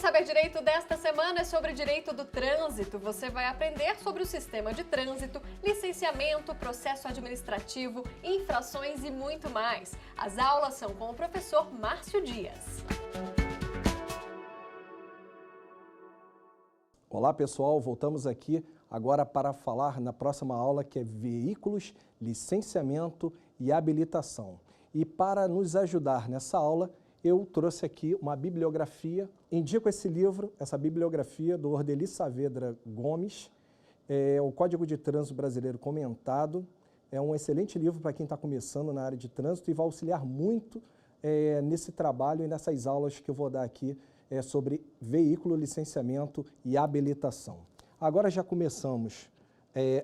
Saber Direito desta semana é sobre direito do trânsito. Você vai aprender sobre o sistema de trânsito, licenciamento, processo administrativo, infrações e muito mais. As aulas são com o professor Márcio Dias. Olá pessoal, voltamos aqui agora para falar na próxima aula que é Veículos, Licenciamento e Habilitação. E para nos ajudar nessa aula, eu trouxe aqui uma bibliografia, indico esse livro, essa bibliografia do Ordeli Saavedra Gomes, o Código de Trânsito Brasileiro Comentado. É um excelente livro para quem está começando na área de trânsito e vai auxiliar muito nesse trabalho e nessas aulas que eu vou dar aqui sobre veículo, licenciamento e habilitação. Agora já começamos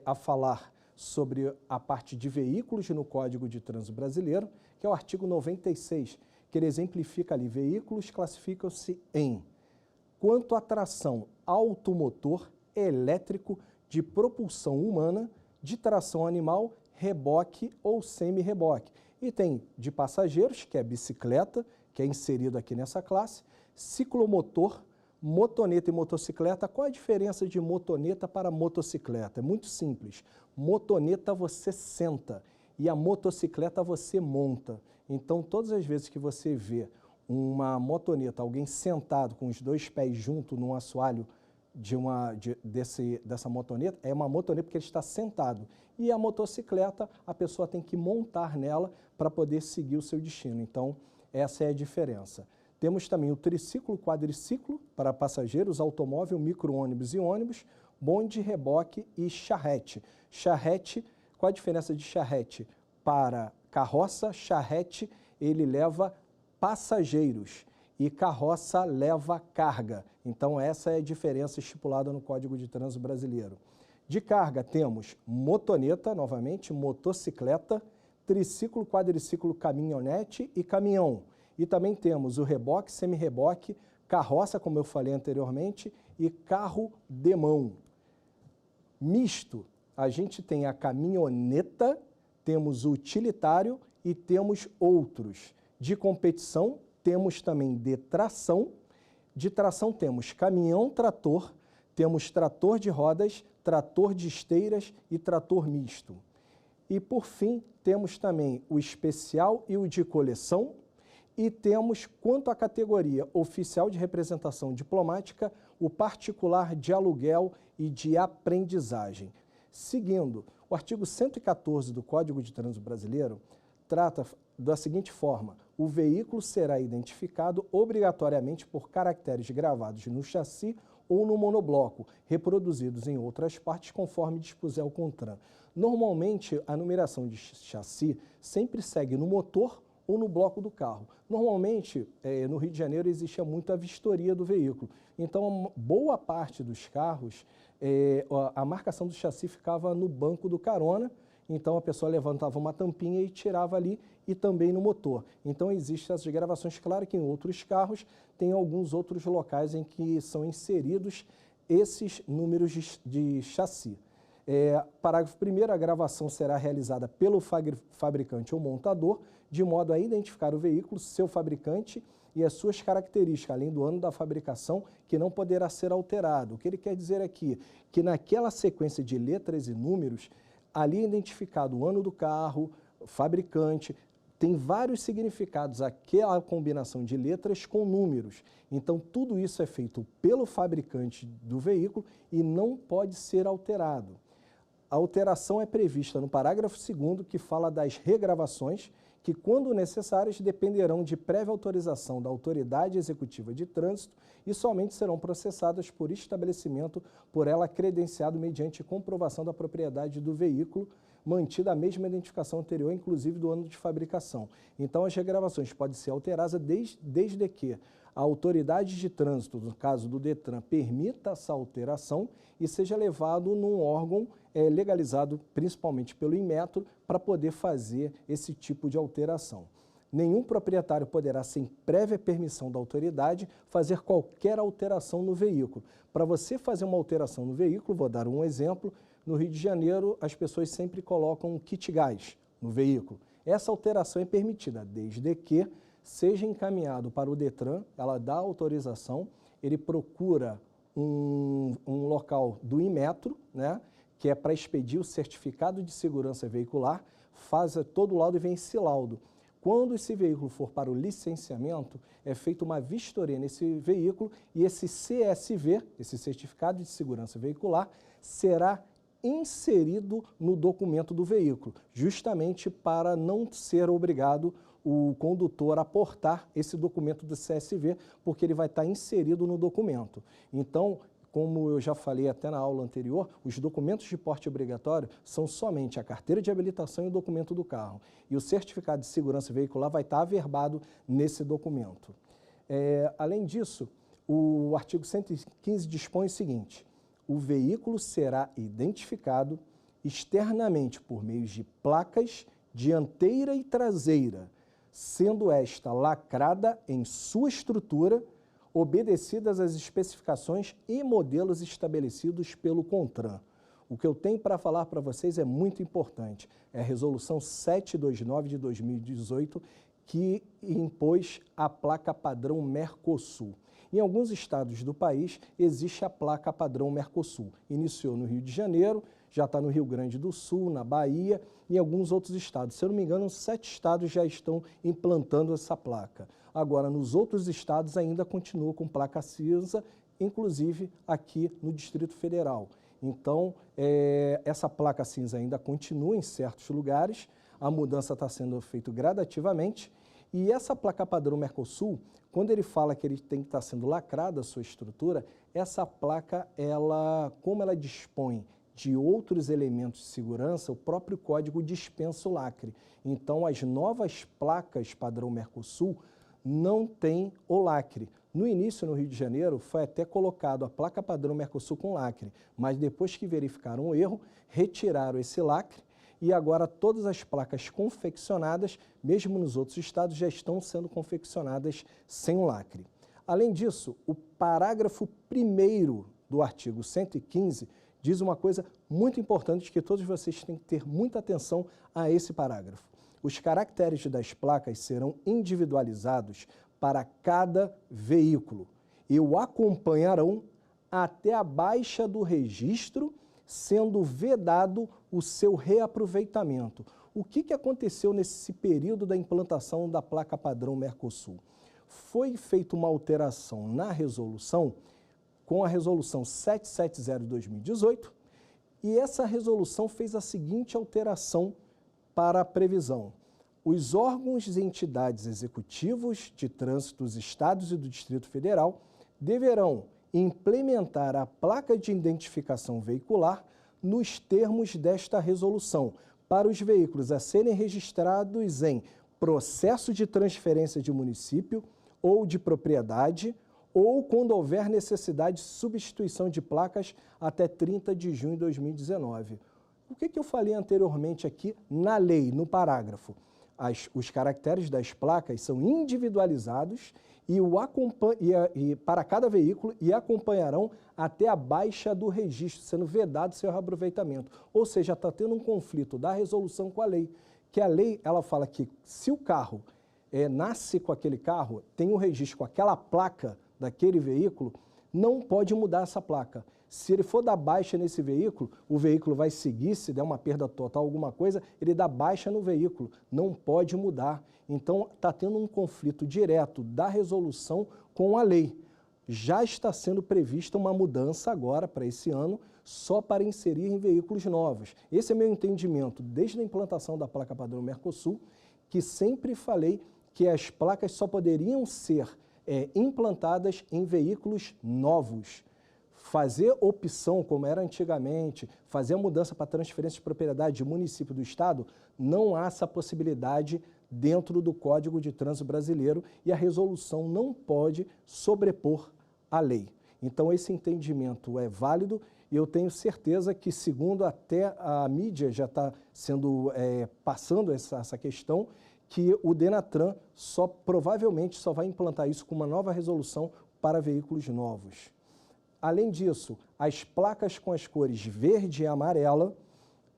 a falar sobre a parte de veículos no Código de Trânsito Brasileiro, que é o artigo 96, que ele exemplifica ali, veículos classificam-se em quanto a tração automotor, elétrico, de propulsão humana, de tração animal, reboque ou semi-reboque. E tem de passageiros, que é bicicleta, que é inserido aqui nessa classe, ciclomotor, motoneta e motocicleta. Qual a diferença de motoneta para motocicleta? É muito simples. Motoneta você senta e a motocicleta você monta. Então, todas as vezes que você vê uma motoneta, alguém sentado com os dois pés juntos num assoalho dessa motoneta, é uma motoneta porque ele está sentado. E a motocicleta, a pessoa tem que montar nela para poder seguir o seu destino. Então, essa é a diferença. Temos também o triciclo, quadriciclo para passageiros, automóvel, micro-ônibus e ônibus, bonde, reboque e charrete. Charrete, qual a diferença de charrete para carroça? Charrete, ele leva passageiros e carroça leva carga. Então, essa é a diferença estipulada no Código de Trânsito Brasileiro. De carga, temos motoneta, novamente, motocicleta, triciclo, quadriciclo, caminhonete e caminhão. E também temos o reboque, semi-reboque, carroça, como eu falei anteriormente, e carro de mão. Misto, a gente tem a caminhoneta, temos o utilitário e temos outros. De competição, temos também de tração. De tração temos caminhão-trator, temos trator de rodas, trator de esteiras e trator misto. E por fim, temos também o especial e o de coleção. E temos, quanto à categoria oficial de representação diplomática, o particular de aluguel e de aprendizagem. Seguindo, o artigo 114 do Código de Trânsito Brasileiro trata da seguinte forma: o veículo será identificado obrigatoriamente por caracteres gravados no chassi ou no monobloco, reproduzidos em outras partes conforme dispuser o CONTRAN. Normalmente, a numeração de chassi sempre segue no motor ou no bloco do carro. Normalmente, no Rio de Janeiro, existia muita vistoria do veículo. Então, boa parte dos carros, a marcação do chassi ficava no banco do carona, então a pessoa levantava uma tampinha e tirava ali, e também no motor. Então, existem essas gravações. Claro que em outros carros tem alguns outros locais em que são inseridos esses números de chassi. Parágrafo 1º, a gravação será realizada pelo fabricante ou montador, de modo a identificar o veículo, seu fabricante e as suas características, além do ano da fabricação, que não poderá ser alterado. O que ele quer dizer aqui? Que naquela sequência de letras e números, ali é identificado o ano do carro, fabricante, tem vários significados, aquela combinação de letras com números. Então, tudo isso é feito pelo fabricante do veículo e não pode ser alterado. A alteração é prevista no parágrafo 2º, que fala das regravações, que, quando necessárias, dependerão de prévia autorização da Autoridade Executiva de Trânsito e somente serão processadas por estabelecimento por ela credenciado mediante comprovação da propriedade do veículo, mantida a mesma identificação anterior, inclusive do ano de fabricação. Então, as regravações podem ser alteradas desde que a autoridade de trânsito, no caso do DETRAN, permita essa alteração e seja levado num órgão legalizado, principalmente pelo Inmetro, para poder fazer esse tipo de alteração. Nenhum proprietário poderá, sem prévia permissão da autoridade, fazer qualquer alteração no veículo. Para você fazer uma alteração no veículo, vou dar um exemplo, no Rio de Janeiro as pessoas sempre colocam um kit gás no veículo. Essa alteração é permitida, desde que seja encaminhado para o DETRAN, ela dá autorização, ele procura um local do Inmetro, né, que é para expedir o certificado de segurança veicular, faz todo o laudo e vem esse laudo. Quando esse veículo for para o licenciamento, é feita uma vistoria nesse veículo e esse CSV, esse Certificado de Segurança Veicular, será inserido no documento do veículo, justamente para não ser obrigado o condutor a portar esse documento do CSV, porque ele vai estar inserido no documento. Então, como eu já falei até na aula anterior, os documentos de porte obrigatório são somente a carteira de habilitação e o documento do carro. E o certificado de segurança veicular vai estar averbado nesse documento. Além disso, o artigo 115 dispõe o seguinte: o veículo será identificado externamente por meio de placas dianteira e traseira, sendo esta lacrada em sua estrutura, obedecidas às especificações e modelos estabelecidos pelo CONTRAN. O que eu tenho para falar para vocês é muito importante. É a Resolução 729 de 2018, que impôs a placa padrão Mercosul. Em alguns estados do país, existe a placa padrão Mercosul. Iniciou no Rio de Janeiro, já está no Rio Grande do Sul, na Bahia e em alguns outros estados. Se eu não me engano, 7 estados já estão implantando essa placa. Agora, nos outros estados ainda continua com placa cinza, inclusive aqui no Distrito Federal. Então, essa placa cinza ainda continua em certos lugares, a mudança está sendo feita gradativamente, e essa placa padrão Mercosul, quando ele fala que ele tem que estar sendo lacrada a sua estrutura, essa placa, como ela dispõe de outros elementos de segurança, o próprio código dispensa o lacre. Então, as novas placas padrão Mercosul não têm o lacre. No início, no Rio de Janeiro, foi até colocado a placa padrão Mercosul com lacre, mas depois que verificaram o erro, retiraram esse lacre e agora todas as placas confeccionadas, mesmo nos outros estados, já estão sendo confeccionadas sem o lacre. Além disso, o parágrafo 1º do artigo 115 diz uma coisa muito importante que todos vocês têm que ter muita atenção a esse parágrafo. Os caracteres das placas serão individualizados para cada veículo e o acompanharão até a baixa do registro, sendo vedado o seu reaproveitamento. O que aconteceu nesse período da implantação da placa padrão Mercosul? Foi feita uma alteração na resolução, com a resolução 770 de 2018, e essa resolução fez a seguinte alteração para a previsão: os órgãos e entidades executivos de trânsito dos estados e do Distrito Federal deverão implementar a placa de identificação veicular nos termos desta resolução para os veículos a serem registrados em processo de transferência de município ou de propriedade, ou quando houver necessidade de substituição de placas até 30 de junho de 2019. O que eu falei anteriormente aqui na lei, no parágrafo? Os caracteres das placas são individualizados e para cada veículo e acompanharão até a baixa do registro, sendo vedado seu reaproveitamento. Ou seja, está tendo um conflito da resolução com a lei, que a lei ela fala que se o carro nasce com aquele carro, tem um registro com aquela placa daquele veículo, não pode mudar essa placa. Se ele for dar baixa nesse veículo, o veículo vai seguir, se der uma perda total, alguma coisa, ele dá baixa no veículo, não pode mudar. Então, está tendo um conflito direto da resolução com a lei. Já está sendo prevista uma mudança agora, para esse ano, só para inserir em veículos novos. Esse é meu entendimento, desde a implantação da placa padrão Mercosul, que sempre falei que as placas só poderiam ser implantadas em veículos novos. Fazer opção, como era antigamente, fazer a mudança para transferência de propriedade de município do estado, não há essa possibilidade dentro do Código de Trânsito Brasileiro e a resolução não pode sobrepor a lei. Então, esse entendimento é válido e eu tenho certeza que, segundo até a mídia já está passando essa questão, que o Denatran provavelmente só vai implantar isso com uma nova resolução para veículos novos. Além disso, as placas com as cores verde e amarela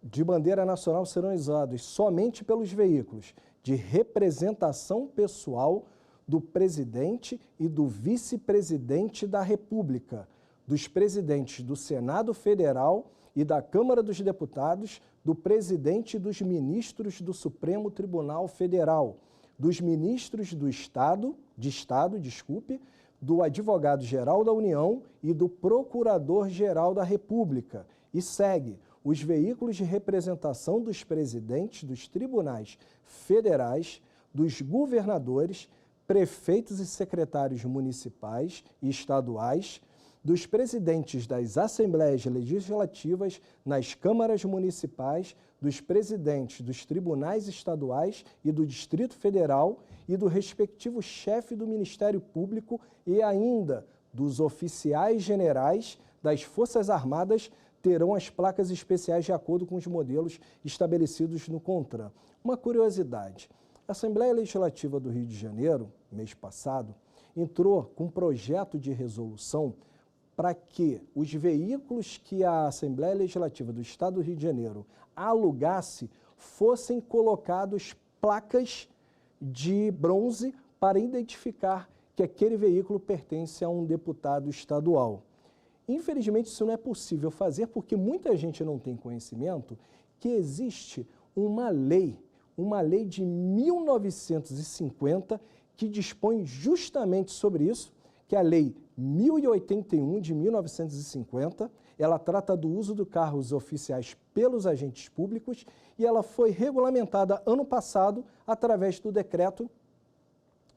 de bandeira nacional serão usadas somente pelos veículos de representação pessoal do presidente e do vice-presidente da República, dos presidentes do Senado Federal e da Câmara dos Deputados, do presidente e dos ministros do Supremo Tribunal Federal, dos ministros do Estado, do Advogado-Geral da União e do Procurador-Geral da República. E segue os veículos de representação dos presidentes dos tribunais federais, dos governadores, prefeitos e secretários municipais e estaduais, dos presidentes das assembleias legislativas nas câmaras municipais, dos presidentes dos tribunais estaduais e do Distrito Federal e do respectivo chefe do Ministério Público e ainda dos oficiais generais das Forças Armadas terão as placas especiais de acordo com os modelos estabelecidos no CONTRAN. Uma curiosidade, a Assembleia Legislativa do Rio de Janeiro, mês passado, entrou com um projeto de resolução para que os veículos que a Assembleia Legislativa do Estado do Rio de Janeiro alugasse fossem colocados placas de bronze para identificar que aquele veículo pertence a um deputado estadual. Infelizmente, isso não é possível fazer porque muita gente não tem conhecimento que existe uma lei de 1950 que dispõe justamente sobre isso, que é a Lei 1081 de 1950, ela trata do uso de carros oficiais pelos agentes públicos e ela foi regulamentada ano passado através do decreto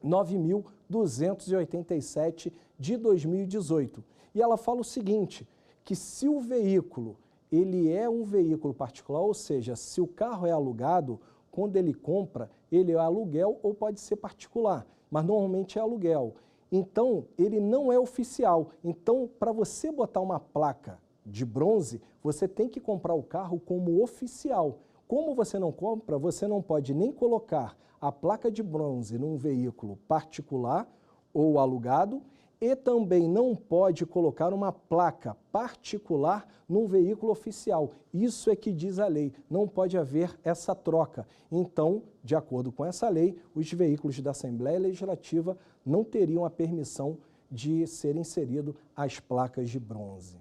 9.287 de 2018. E ela fala o seguinte, que se o veículo, ele é um veículo particular, ou seja, se o carro é alugado, quando ele compra, ele é aluguel ou pode ser particular, mas normalmente é aluguel. Então, ele não é oficial. Então, para você botar uma placa de bronze, você tem que comprar o carro como oficial. Como você não compra, você não pode nem colocar a placa de bronze num veículo particular ou alugado e também não pode colocar uma placa particular num veículo oficial. Isso é que diz a lei, não pode haver essa troca. Então, de acordo com essa lei, os veículos da Assembleia Legislativa não teriam a permissão de ser inserido as placas de bronze.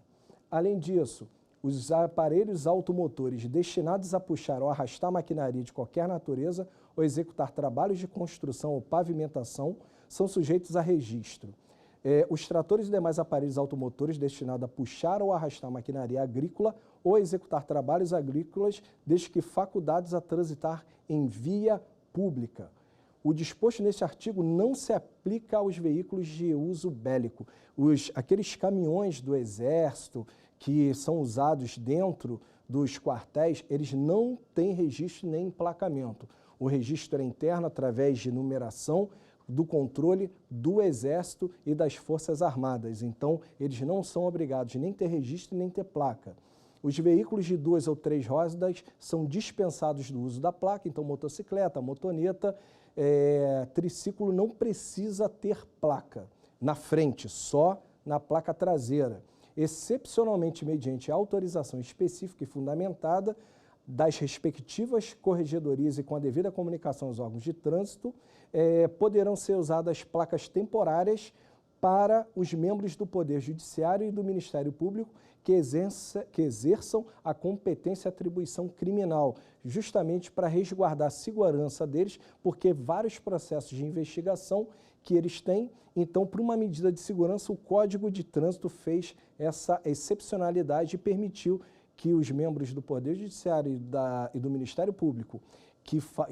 Além disso, os aparelhos automotores destinados a puxar ou arrastar maquinaria de qualquer natureza ou executar trabalhos de construção ou pavimentação são sujeitos a registro. Os tratores e demais aparelhos automotores destinados a puxar ou arrastar maquinaria agrícola ou executar trabalhos agrícolas, desde que facultados a transitar em via pública. O disposto neste artigo não se aplica aos veículos de uso bélico. Aqueles caminhões do Exército que são usados dentro dos quartéis, eles não têm registro nem emplacamento. O registro é interno através de numeração do controle do Exército e das Forças Armadas. Então, eles não são obrigados nem ter registro nem ter placa. Os veículos de 2 ou 3 rodas são dispensados do uso da placa, então motocicleta, motoneta, triciclo não precisa ter placa na frente, só na placa traseira. Excepcionalmente, mediante autorização específica e fundamentada das respectivas corregedorias e com a devida comunicação aos órgãos de trânsito, poderão ser usadas placas temporárias para os membros do Poder Judiciário e do Ministério Público que exerçam a competência e atribuição criminal, justamente para resguardar a segurança deles, porque vários processos de investigação que eles têm, então, por uma medida de segurança, o Código de Trânsito fez essa excepcionalidade e permitiu que os membros do Poder Judiciário e do Ministério Público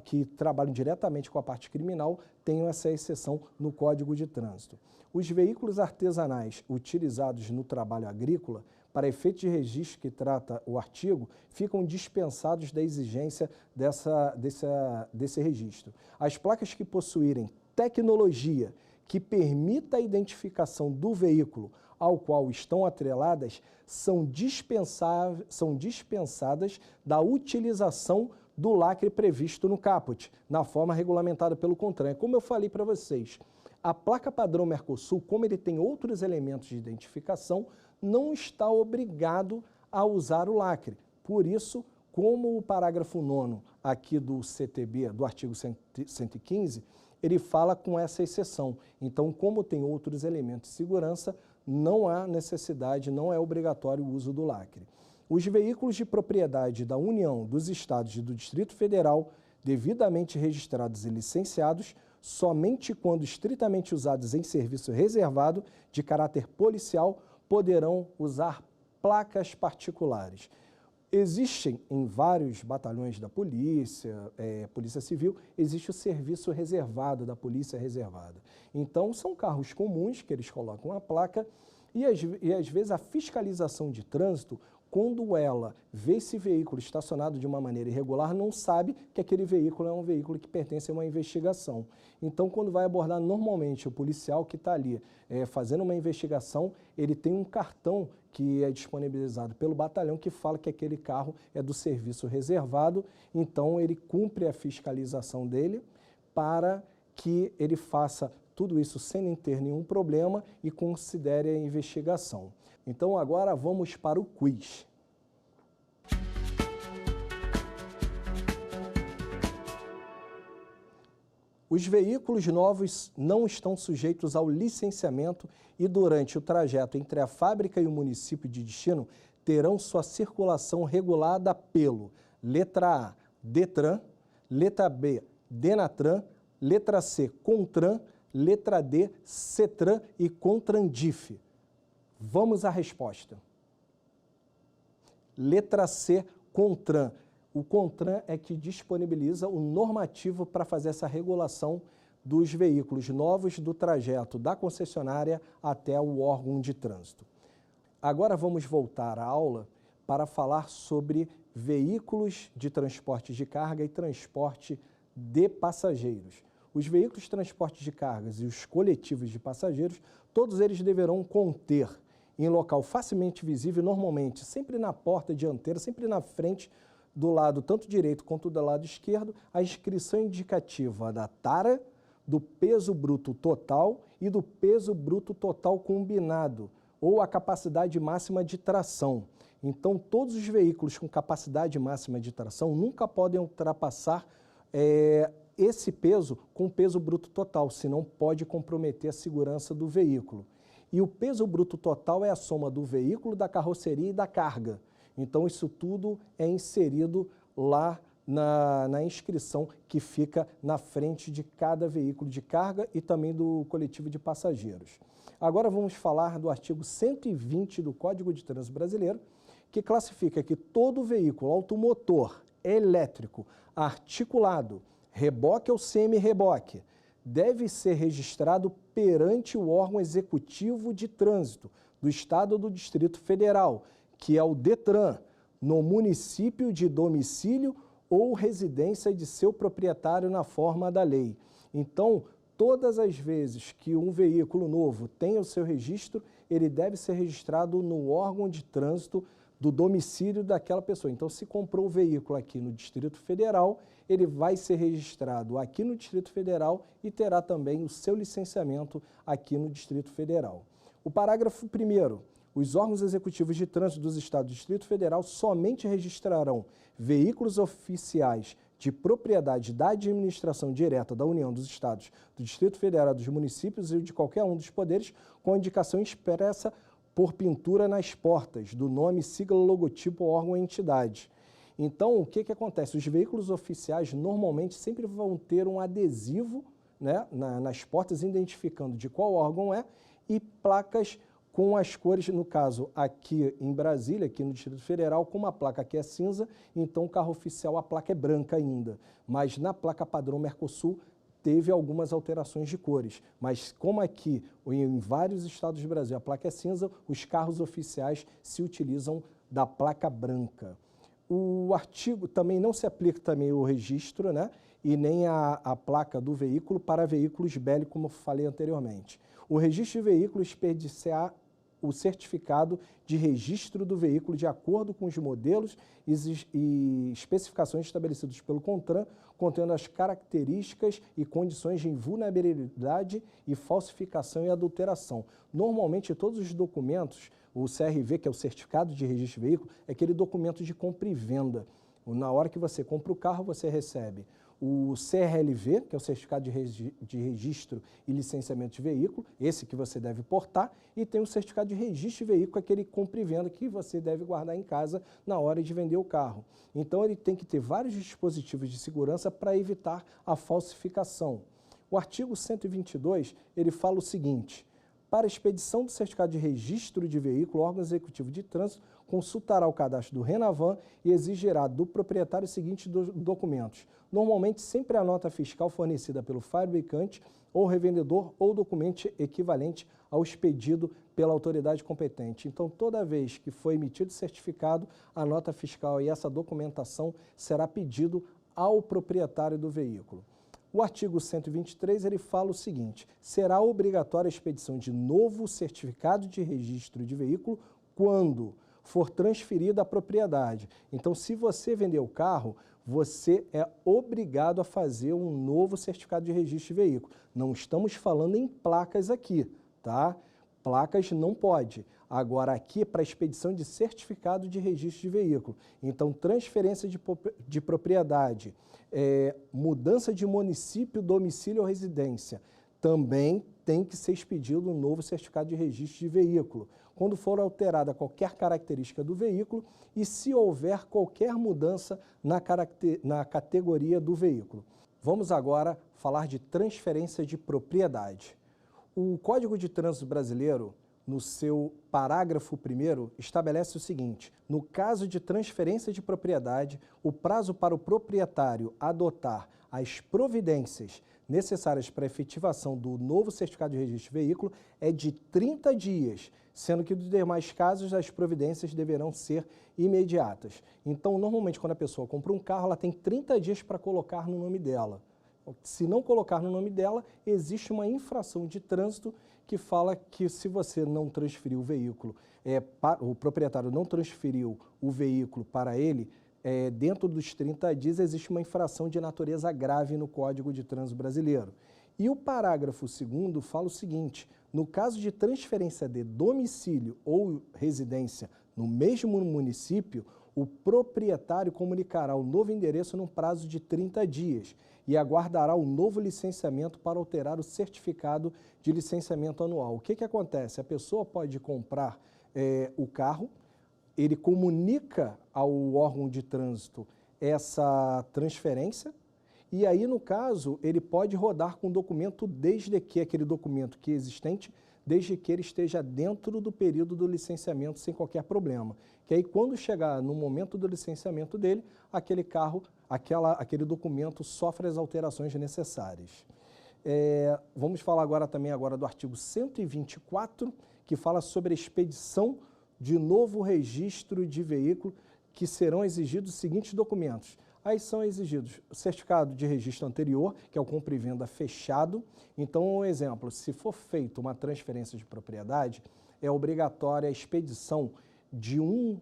que trabalham diretamente com a parte criminal tenham essa exceção no Código de Trânsito. Os veículos artesanais utilizados no trabalho agrícola, para efeito de registro que trata o artigo, ficam dispensados da exigência desse registro. As placas que possuírem tecnologia que permita a identificação do veículo ao qual estão atreladas são dispensadas da utilização do lacre previsto no caput, na forma regulamentada pelo CONTRAN. Como eu falei para vocês, a placa padrão Mercosul, como ele tem outros elementos de identificação, não está obrigado a usar o lacre. Por isso, como o parágrafo 9º aqui do CTB, do artigo 115, ele fala com essa exceção. Então, como tem outros elementos de segurança, não há necessidade, não é obrigatório o uso do lacre. Os veículos de propriedade da União, dos Estados e do Distrito Federal, devidamente registrados e licenciados, somente quando estritamente usados em serviço reservado de caráter policial, poderão usar placas particulares. Existem em vários batalhões da polícia, Polícia Civil, existe o serviço reservado da Polícia Reservada. Então, são carros comuns que eles colocam a placa e às vezes a fiscalização de trânsito, quando ela vê esse veículo estacionado de uma maneira irregular, não sabe que aquele veículo é um veículo que pertence a uma investigação. Então, quando vai abordar normalmente o policial que está ali fazendo uma investigação, ele tem um cartão que é disponibilizado pelo batalhão que fala que aquele carro é do serviço reservado, então ele cumpre a fiscalização dele para que ele faça tudo isso sem ter nenhum problema e considere a investigação. Então agora vamos para o quiz. Os veículos novos não estão sujeitos ao licenciamento e durante o trajeto entre a fábrica e o município de destino terão sua circulação regulada pelo letra A, Detran, letra B, Denatran, letra C, Contran, letra D, Cetran e Contrandif. Vamos à resposta. Letra C, Contran. O Contran é que disponibiliza o normativo para fazer essa regulação dos veículos novos do trajeto da concessionária até o órgão de trânsito. Agora vamos voltar à aula para falar sobre veículos de transporte de carga e transporte de passageiros. Os veículos de transporte de cargas e os coletivos de passageiros, todos eles deverão conter em local facilmente visível, normalmente sempre na porta dianteira, sempre na frente do lado tanto direito quanto do lado esquerdo, a inscrição indicativa da tara, do peso bruto total e do peso bruto total combinado, ou a capacidade máxima de tração. Então, todos os veículos com capacidade máxima de tração nunca podem ultrapassar esse peso com peso bruto total, senão pode comprometer a segurança do veículo. E o peso bruto total é a soma do veículo, da carroceria e da carga. Então, isso tudo é inserido lá na inscrição que fica na frente de cada veículo de carga e também do coletivo de passageiros. Agora vamos falar do artigo 120 do Código de Trânsito Brasileiro, que classifica que todo veículo automotor, elétrico, articulado, reboque ou semi-reboque, deve ser registrado perante o órgão executivo de trânsito do Estado ou do Distrito Federal, que é o Detran, no município de domicílio ou residência de seu proprietário na forma da lei. Então, todas as vezes que um veículo novo tem o seu registro, ele deve ser registrado no órgão de trânsito do domicílio daquela pessoa. Então, se comprou o veículo aqui no Distrito Federal, ele vai ser registrado aqui no Distrito Federal e terá também o seu licenciamento aqui no Distrito Federal. O parágrafo 1º. Os órgãos executivos de trânsito dos Estados do Distrito Federal somente registrarão veículos oficiais de propriedade da administração direta da União dos Estados, do Distrito Federal, dos municípios e de qualquer um dos poderes, com indicação expressa por pintura nas portas, do nome, sigla, logotipo, órgão ou entidade. Então, o que acontece? Os veículos oficiais normalmente sempre vão ter um adesivo, né, nas portas, identificando de qual órgão é, e placas com as cores, no caso aqui em Brasília, aqui no Distrito Federal, com uma placa que é cinza, então o carro oficial, a placa é branca ainda. Mas na placa padrão Mercosul teve algumas alterações de cores. Mas como aqui, em vários estados do Brasil, a placa é cinza, os carros oficiais se utilizam da placa branca. O artigo também não se aplica também o registro, né, e nem a placa do veículo para veículos bélicos, como eu falei anteriormente. O registro de veículos expediará o certificado de registro do veículo de acordo com os modelos e especificações estabelecidos pelo CONTRAN, contendo as características e condições de invulnerabilidade e falsificação e adulteração. Normalmente, todos os documentos, o CRV, que é o Certificado de Registro de Veículo, é aquele documento de compra e venda. Na hora que você compra o carro, você recebe o CRLV, que é o Certificado de Registro e Licenciamento de Veículo, esse que você deve portar, e tem o Certificado de Registro de Veículo, aquele compra e venda que você deve guardar em casa na hora de vender o carro. Então, ele tem que ter vários dispositivos de segurança para evitar a falsificação. O artigo 122, ele fala o seguinte: para a expedição do certificado de registro de veículo, o órgão executivo de trânsito consultará o cadastro do RENAVAN e exigirá do proprietário os seguintes documentos. Normalmente, sempre a nota fiscal fornecida pelo fabricante ou revendedor ou documento equivalente ao expedido pela autoridade competente. Então, toda vez que for emitido o certificado, a nota fiscal e essa documentação será pedido ao proprietário do veículo. O artigo 123, ele fala o seguinte: será obrigatória a expedição de novo certificado de registro de veículo quando for transferida a propriedade. Então, se você vender o carro, você é obrigado a fazer um novo certificado de registro de veículo. Não estamos falando em placas aqui, tá? Placas não pode. Agora, aqui é para expedição de certificado de registro de veículo. Então, transferência de propriedade, mudança de município, domicílio ou residência, também tem que ser expedido um novo certificado de registro de veículo. Quando for alterada qualquer característica do veículo e se houver qualquer mudança na categoria do veículo. Vamos agora falar de transferência de propriedade. O Código de Trânsito Brasileiro, no seu parágrafo 1º, estabelece o seguinte: no caso de transferência de propriedade, o prazo para o proprietário adotar as providências necessárias para a efetivação do novo certificado de registro de veículo é de 30 dias, sendo que nos demais casos as providências deverão ser imediatas. Então, normalmente, quando a pessoa compra um carro, ela tem 30 dias para colocar no nome dela. Se não colocar no nome dela, existe uma infração de trânsito que fala que se você não transferiu o veículo, o proprietário não transferiu o veículo para ele, dentro dos 30 dias existe uma infração de natureza grave no Código de Trânsito Brasileiro. E o parágrafo 2º fala o seguinte: no caso de transferência de domicílio ou residência no mesmo município, o proprietário comunicará o novo endereço num prazo de 30 dias e aguardará o novo licenciamento para alterar o certificado de licenciamento anual. O que acontece? A pessoa pode comprar o carro, ele comunica ao órgão de trânsito essa transferência e aí, no caso, ele pode rodar com o documento desde que aquele documento que é existente, desde que ele esteja dentro do período do licenciamento sem qualquer problema. Que aí, quando chegar no momento do licenciamento dele, aquele carro, aquele documento sofre as alterações necessárias. Vamos falar agora do artigo 124, que fala sobre a expedição de novo registro de veículo, que serão exigidos os seguintes documentos. Aí são exigidos o certificado de registro anterior, que é o compra e venda fechado. Então, um exemplo, se for feita uma transferência de propriedade, é obrigatória a expedição de um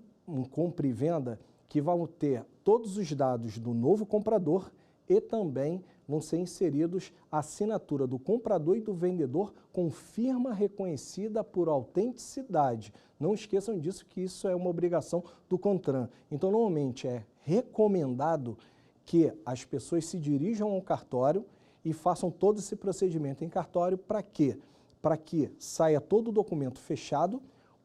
compra e venda que vão ter todos os dados do novo comprador e também vão ser inseridos a assinatura do comprador e do vendedor com firma reconhecida por autenticidade. Não esqueçam disso, que isso é uma obrigação do CONTRAN. Então, normalmente é recomendado que as pessoas se dirijam ao cartório e façam todo esse procedimento em cartório. Para quê? Para que saia todo o documento fechado,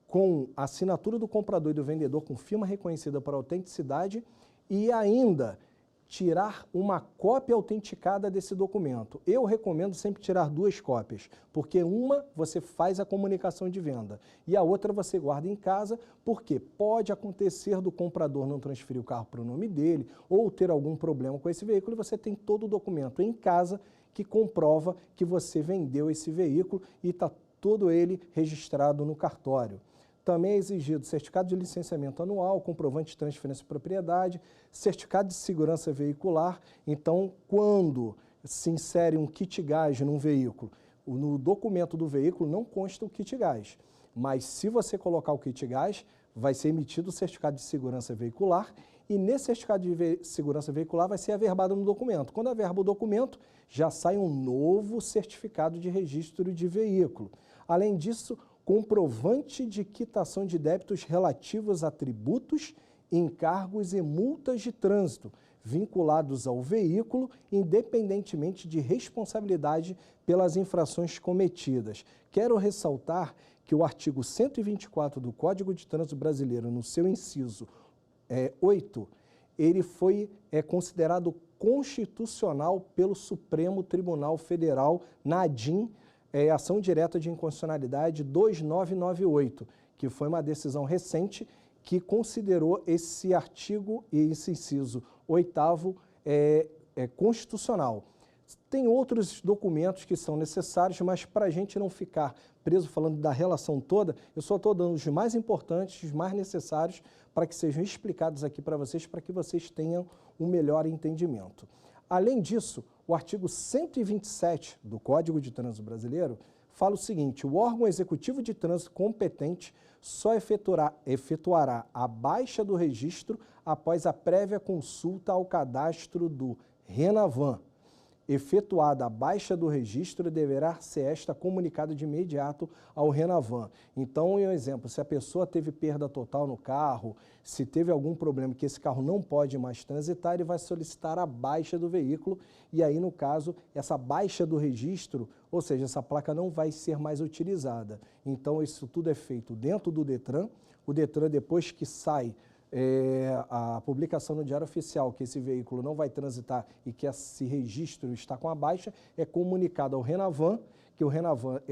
com a assinatura do comprador e do vendedor com firma reconhecida por autenticidade e ainda tirar uma cópia autenticada desse documento. Eu recomendo sempre tirar 2 cópias, porque uma você faz a comunicação de venda e a outra você guarda em casa, porque pode acontecer do comprador não transferir o carro para o nome dele ou ter algum problema com esse veículo e você tem todo o documento em casa que comprova que você vendeu esse veículo e está todo ele registrado no cartório. Também é exigido certificado de licenciamento anual, comprovante de transferência de propriedade, certificado de segurança veicular. Então, quando se insere um kit gás num veículo, no documento do veículo não consta o kit gás, mas se você colocar o kit gás, vai ser emitido o certificado de segurança veicular e nesse certificado de segurança veicular vai ser averbado no documento. Quando averba o documento, já sai um novo certificado de registro de veículo. Além disso, comprovante de quitação de débitos relativos a tributos encargos e multas de trânsito vinculados ao veículo, independentemente de responsabilidade pelas infrações cometidas. Quero ressaltar que o artigo 124 do Código de Trânsito Brasileiro, no seu inciso 8, ele foi considerado constitucional pelo Supremo Tribunal Federal na ADIM, Ação Direta de Inconstitucionalidade 2998, que foi uma decisão recente que considerou esse artigo e esse inciso 8º constitucional. Tem outros documentos que são necessários, mas para a gente não ficar preso falando da relação toda, eu só estou dando os mais importantes, os mais necessários, para que sejam explicados aqui para que vocês tenham um melhor entendimento. Além disso, o artigo 127 do Código de Trânsito Brasileiro fala o seguinte: o órgão executivo de trânsito competente só efetuará a baixa do registro após a prévia consulta ao cadastro do RENAVAN. Efetuada a baixa do registro, deverá ser esta comunicada de imediato ao RENAVAN. Então, um exemplo, se a pessoa teve perda total no carro, se teve algum problema que esse carro não pode mais transitar, ele vai solicitar a baixa do veículo e aí, no caso, essa baixa do registro, ou seja, essa placa não vai ser mais utilizada. Então, isso tudo é feito dentro do Detran. O Detran, depois que sai a publicação no Diário Oficial que esse veículo não vai transitar e que esse registro está com a baixa, é comunicado ao RENAVAN, que o RENAVAN,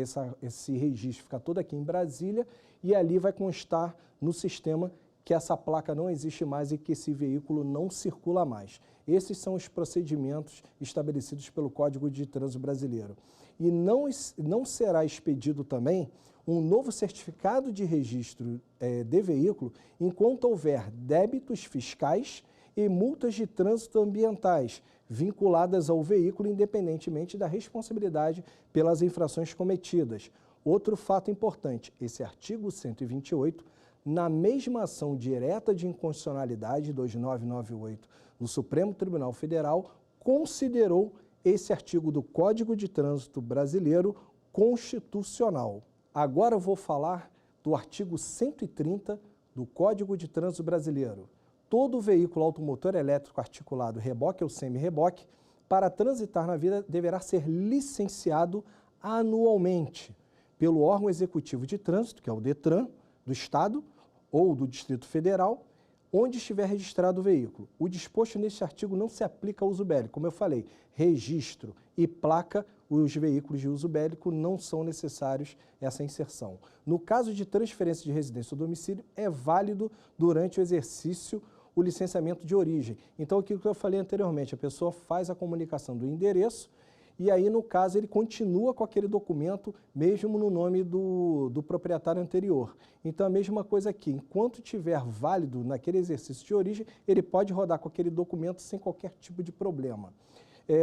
esse registro fica todo aqui em Brasília e ali vai constar no sistema que essa placa não existe mais e que esse veículo não circula mais. Esses são os procedimentos estabelecidos pelo Código de Trânsito Brasileiro. E não será expedido também um novo certificado de registro de veículo enquanto houver débitos fiscais e multas de trânsito ambientais vinculadas ao veículo, independentemente da responsabilidade pelas infrações cometidas. Outro fato importante, esse artigo 128, na mesma ação direta de inconstitucionalidade 2998 no Supremo Tribunal Federal, considerou esse artigo do Código de Trânsito Brasileiro constitucional. Agora eu vou falar do artigo 130 do Código de Trânsito Brasileiro. Todo veículo automotor elétrico articulado, reboque ou semi-reboque, para transitar na via deverá ser licenciado anualmente pelo órgão executivo de trânsito, que é o Detran, do Estado ou do Distrito Federal, onde estiver registrado o veículo. O disposto neste artigo não se aplica ao uso bélico. Como eu falei, registro e placa, os veículos de uso bélico não são necessários essa inserção. No caso de transferência de residência ou domicílio, é válido durante o exercício o licenciamento de origem. Então, aquilo que eu falei anteriormente, a pessoa faz a comunicação do endereço e aí, no caso, ele continua com aquele documento mesmo no nome do proprietário anterior. Então, a mesma coisa aqui, enquanto estiver válido naquele exercício de origem, ele pode rodar com aquele documento sem qualquer tipo de problema.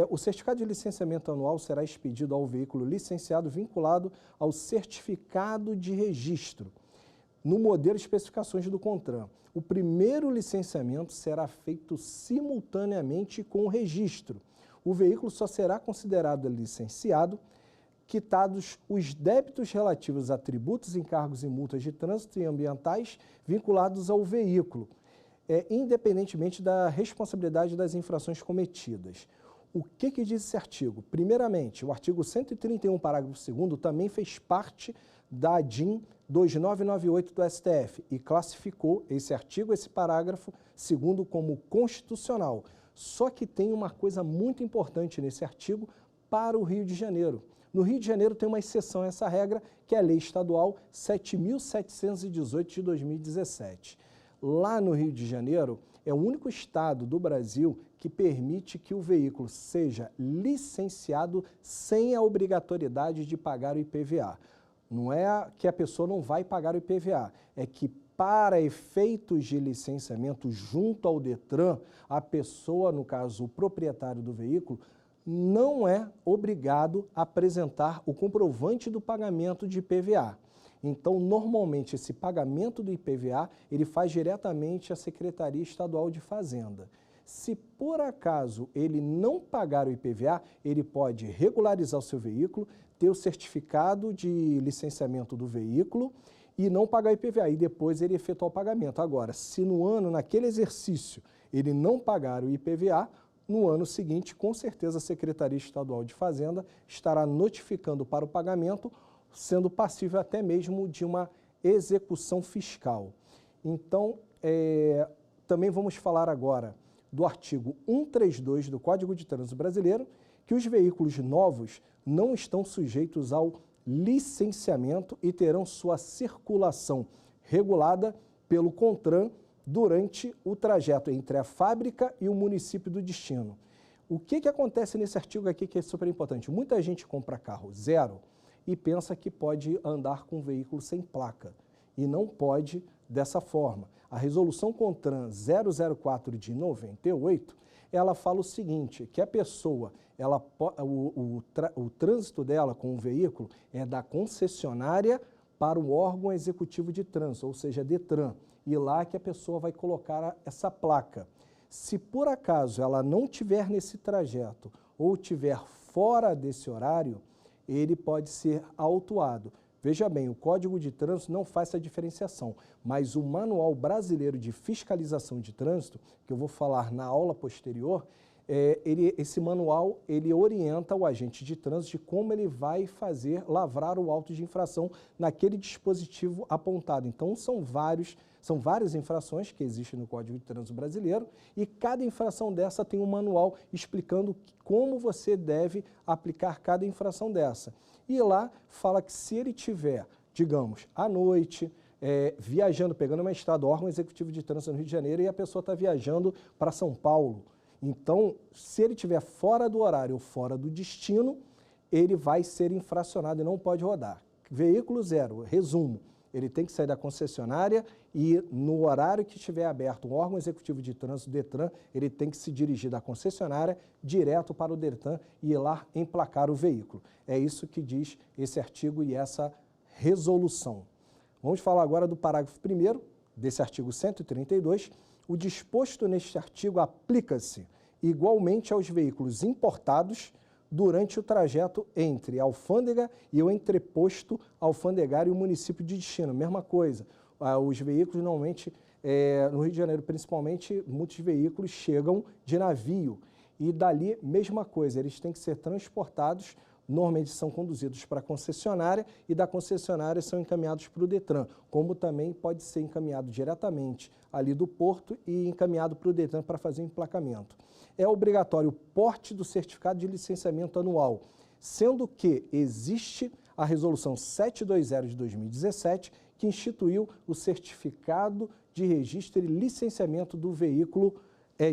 O certificado de licenciamento anual será expedido ao veículo licenciado vinculado ao certificado de registro, no modelo de especificações do CONTRAN. O primeiro licenciamento será feito simultaneamente com o registro. O veículo só será considerado licenciado quitados os débitos relativos a tributos, encargos e multas de trânsito e ambientais vinculados ao veículo, independentemente da responsabilidade das infrações cometidas. O que diz esse artigo? Primeiramente, o artigo 131, parágrafo 2º, também fez parte da ADIM 2998 do STF e classificou esse artigo, esse parágrafo 2º como constitucional. Só que tem uma coisa muito importante nesse artigo para o Rio de Janeiro. No Rio de Janeiro tem uma exceção a essa regra, que é a Lei Estadual 7.718 de 2017. Lá no Rio de Janeiro, é o único estado do Brasil que permite que o veículo seja licenciado sem a obrigatoriedade de pagar o IPVA. Não é que a pessoa não vai pagar o IPVA, é que para efeitos de licenciamento junto ao Detran, a pessoa, no caso o proprietário do veículo, não é obrigado a apresentar o comprovante do pagamento de IPVA. Então, normalmente, esse pagamento do IPVA, ele faz diretamente à Secretaria Estadual de Fazenda. Se por acaso ele não pagar o IPVA, ele pode regularizar o seu veículo, ter o certificado de licenciamento do veículo e não pagar IPVA, e depois ele efetuar o pagamento. Agora, se no ano, naquele exercício, ele não pagar o IPVA, no ano seguinte, com certeza a Secretaria Estadual de Fazenda estará notificando para o pagamento, sendo passível até mesmo de uma execução fiscal. Então, também vamos falar agora do artigo 132 do Código de Trânsito Brasileiro, que os veículos novos não estão sujeitos ao licenciamento e terão sua circulação regulada pelo CONTRAN durante o trajeto entre a fábrica e o município do destino. O que acontece nesse artigo aqui que é super importante? Muita gente compra carro zero e pensa que pode andar com um veículo sem placa, e não pode dessa forma. A resolução CONTRAN 004 de 98, ela fala o seguinte, que a pessoa, o trânsito dela com o veículo é da concessionária para o órgão executivo de trânsito, ou seja, DETRAN, e lá que a pessoa vai colocar essa placa. Se por acaso ela não tiver nesse trajeto ou tiver fora desse horário, ele pode ser autuado. Veja bem, o Código de Trânsito não faz essa diferenciação, mas o Manual Brasileiro de Fiscalização de Trânsito, que eu vou falar na aula posterior, esse manual ele orienta o agente de trânsito de como ele vai lavrar o auto de infração naquele dispositivo apontado. Então, são várias infrações que existem no Código de Trânsito Brasileiro e cada infração dessa tem um manual explicando como você deve aplicar cada infração dessa. E lá fala que se ele tiver, digamos, à noite, viajando, pegando uma estrada, órgão executivo de trânsito no Rio de Janeiro, e a pessoa está viajando para São Paulo. Então, se ele estiver fora do horário ou fora do destino, ele vai ser infracionado e não pode rodar. Veículo zero, resumo, ele tem que sair da concessionária e no horário que estiver aberto o órgão executivo de trânsito, DETRAN, ele tem que se dirigir da concessionária direto para o DETRAN e ir lá emplacar o veículo. É isso que diz esse artigo e essa resolução. Vamos falar agora do parágrafo 1º desse artigo 132. O disposto neste artigo aplica-se igualmente aos veículos importados durante o trajeto entre a alfândega e o entreposto alfandegário e o município de destino. Mesma coisa, os veículos normalmente, no Rio de Janeiro principalmente, muitos veículos chegam de navio e dali, mesma coisa, eles têm que ser transportados, normalmente são conduzidos para a concessionária e da concessionária são encaminhados para o DETRAN, como também pode ser encaminhado diretamente ali do porto e encaminhado para o DETRAN para fazer o emplacamento. É obrigatório o porte do certificado de licenciamento anual, sendo que existe a resolução 720 de 2017, que instituiu o certificado de registro e licenciamento do veículo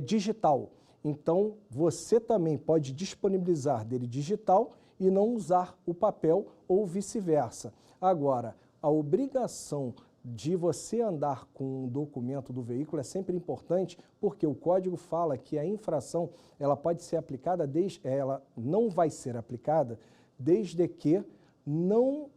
digital. Então, você também pode disponibilizar dele digital e não usar o papel ou vice-versa. Agora, a obrigação de você andar com o documento do veículo é sempre importante, porque o código fala que a infração ela pode ser aplicada, ela não vai ser aplicada desde que não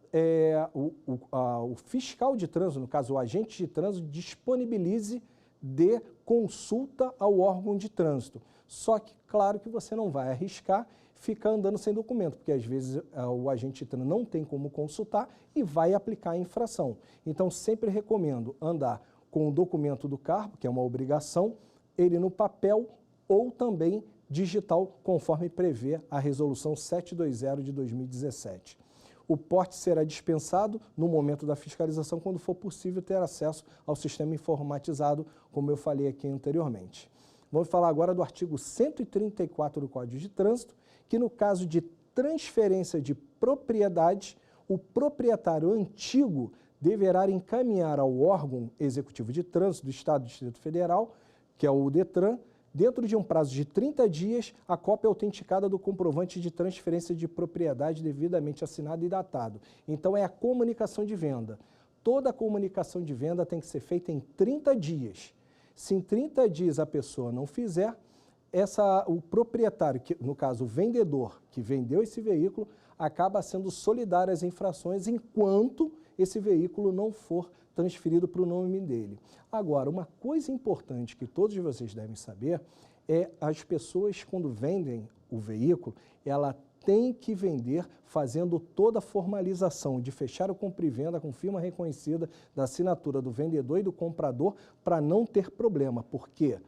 o fiscal de trânsito, no caso o agente de trânsito, disponibilize de consulta ao órgão de trânsito. Só que, claro que você não vai arriscar ficar andando sem documento, porque às vezes o agente de trânsito não tem como consultar e vai aplicar a infração. Então, sempre recomendo andar com o documento do carro, que é uma obrigação, ele no papel ou também digital, conforme prevê a resolução 720 de 2017. O porte será dispensado no momento da fiscalização, quando for possível ter acesso ao sistema informatizado, como eu falei aqui anteriormente. Vamos falar agora do artigo 134 do Código de Trânsito, que no caso de transferência de propriedade, o proprietário antigo deverá encaminhar ao órgão executivo de trânsito do Estado do Distrito Federal, que é o DETRAN, dentro de um prazo de 30 dias, a cópia autenticada do comprovante de transferência de propriedade devidamente assinado e datado. Então, é a comunicação de venda. Toda a comunicação de venda tem que ser feita em 30 dias. Se em 30 dias a pessoa não fizer, o proprietário, que, no caso o vendedor que vendeu esse veículo, acaba sendo solidário às infrações enquanto esse veículo não for transferido para o nome dele. Agora, uma coisa importante que todos vocês devem saber é as pessoas, quando vendem o veículo, ela tem que vender fazendo toda a formalização de fechar o compra e venda com firma reconhecida da assinatura do vendedor e do comprador para não ter problema, porque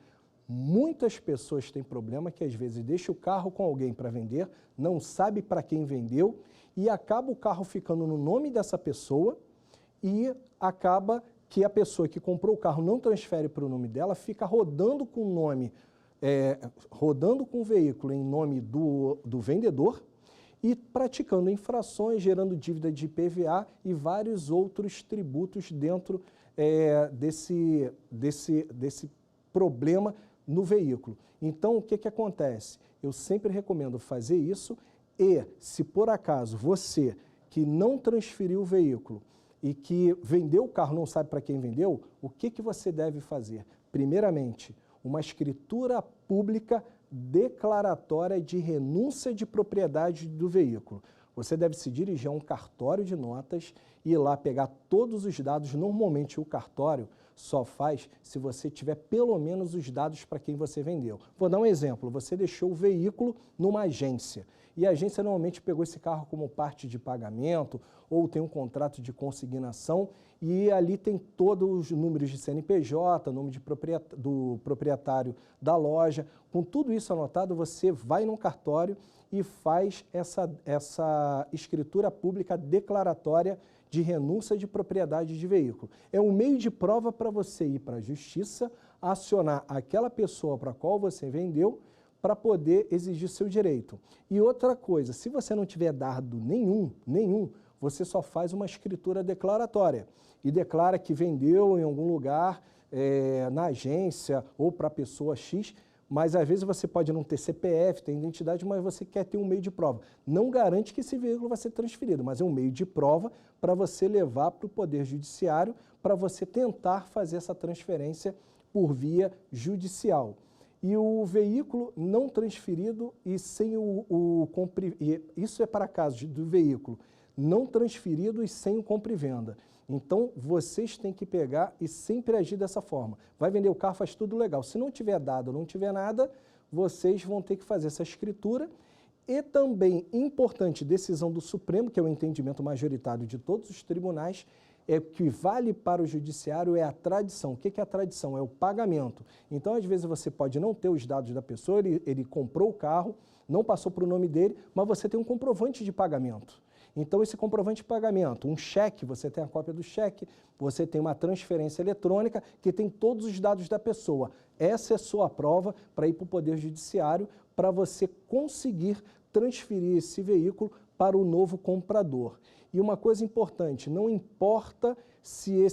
muitas pessoas têm problema que às vezes deixa o carro com alguém para vender, não sabe para quem vendeu e acaba o carro ficando no nome dessa pessoa e acaba que a pessoa que comprou o carro não transfere para o nome dela, fica rodando com o nome, rodando com o veículo em nome do vendedor e praticando infrações, gerando dívida de IPVA e vários outros tributos dentro desse problema no veículo. Então, o que acontece? Eu sempre recomendo fazer isso e, se por acaso você que não transferiu o veículo e que vendeu o carro não sabe para quem vendeu, o que você deve fazer? Primeiramente, uma escritura pública declaratória de renúncia de propriedade do veículo. Você deve se dirigir a um cartório de notas e ir lá pegar todos os dados. Normalmente o cartório só faz se você tiver pelo menos os dados para quem você vendeu. Vou dar um exemplo, você deixou o veículo numa agência e a agência normalmente pegou esse carro como parte de pagamento ou tem um contrato de consignação e ali tem todos os números de CNPJ, nome do proprietário da loja. Com tudo isso anotado, você vai num cartório e faz essa escritura pública declaratória de renúncia de propriedade de veículo. É um meio de prova para você ir para a justiça, acionar aquela pessoa para a qual você vendeu para poder exigir seu direito. E outra coisa, se você não tiver dado nenhum, você só faz uma escritura declaratória e declara que vendeu em algum lugar, na agência ou para a pessoa X, mas às vezes você pode não ter CPF, ter identidade, mas você quer ter um meio de prova. Não garante que esse veículo vai ser transferido, mas é um meio de prova para você levar para o Poder Judiciário, para você tentar fazer essa transferência por via judicial. E o veículo não transferido e sem isso é para casos do veículo não transferido e sem o compra e venda. Então, vocês têm que pegar e sempre agir dessa forma. Vai vender o carro, faz tudo legal. Se não tiver dado, não tiver nada, vocês vão ter que fazer essa escritura. E também, importante, decisão do Supremo, que é o entendimento majoritário de todos os tribunais, é que vale para o judiciário é a tradição. O que é a tradição? É o pagamento. Então, às vezes, você pode não ter os dados da pessoa, ele comprou o carro, não passou para o nome dele, mas você tem um comprovante de pagamento. Então, esse comprovante de pagamento, um cheque, você tem a cópia do cheque, você tem uma transferência eletrônica que tem todos os dados da pessoa. Essa é a sua prova para ir para o Poder Judiciário, para você conseguir transferir esse veículo para o novo comprador. E uma coisa importante, não importa se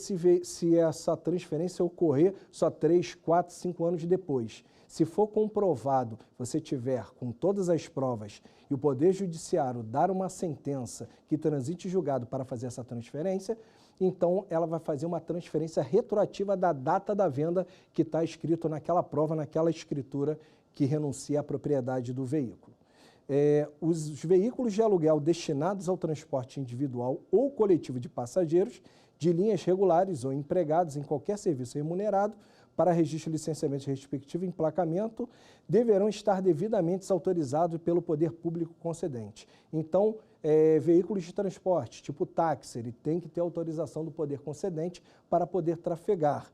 essa transferência ocorrer só 3, 4, 5 anos depois. Se for comprovado, você tiver com todas as provas e o Poder Judiciário dar uma sentença que transite julgado para fazer essa transferência, então ela vai fazer uma transferência retroativa da data da venda que está escrito naquela prova, naquela escritura que renuncia à propriedade do veículo. Os veículos de aluguel destinados ao transporte individual ou coletivo de passageiros, de linhas regulares ou empregados em qualquer serviço remunerado, para registro, licenciamento respectivo e emplacamento, deverão estar devidamente autorizados pelo poder público concedente. Então, veículos de transporte, tipo táxi, ele tem que ter autorização do poder concedente para poder trafegar.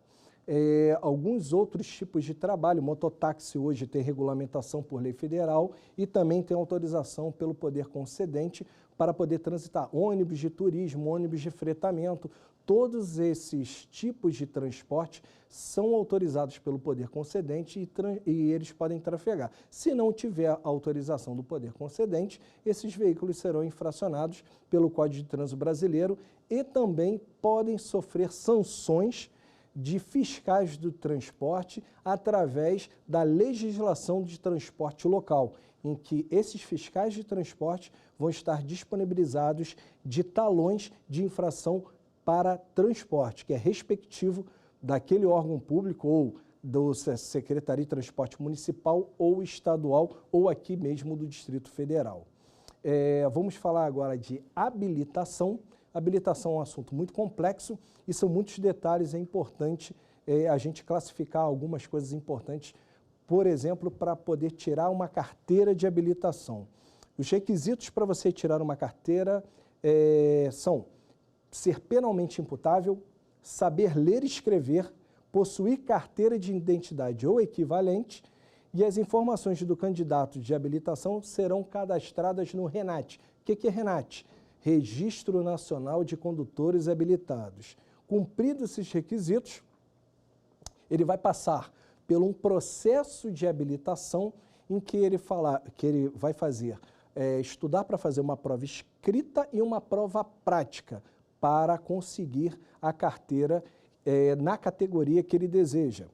Alguns outros tipos de trabalho, mototáxi hoje tem regulamentação por lei federal e também tem autorização pelo poder concedente para poder transitar. Ônibus de turismo, ônibus de fretamento, todos esses tipos de transporte são autorizados pelo poder concedente e eles podem trafegar. Se não tiver autorização do poder concedente, esses veículos serão infracionados pelo Código de Trânsito Brasileiro e também podem sofrer sanções de fiscais do transporte através da legislação de transporte local, em que esses fiscais de transporte vão estar disponibilizados de talões de infração para transporte, que é respectivo daquele órgão público ou da Secretaria de Transporte Municipal ou Estadual ou aqui mesmo do Distrito Federal. Vamos falar agora de habilitação. Habilitação é um assunto muito complexo e são muitos detalhes, é importante a gente classificar algumas coisas importantes, por exemplo, para poder tirar uma carteira de habilitação. Os requisitos para você tirar uma carteira são ser penalmente imputável, saber ler e escrever, possuir carteira de identidade ou equivalente, e as informações do candidato de habilitação serão cadastradas no RENAT. O que é RENAT? Registro Nacional de Condutores Habilitados. Cumpridos esses requisitos, ele vai passar por um processo de habilitação em que ele vai fazer, estudar para fazer uma prova escrita e uma prova prática para conseguir a carteira na categoria que ele deseja.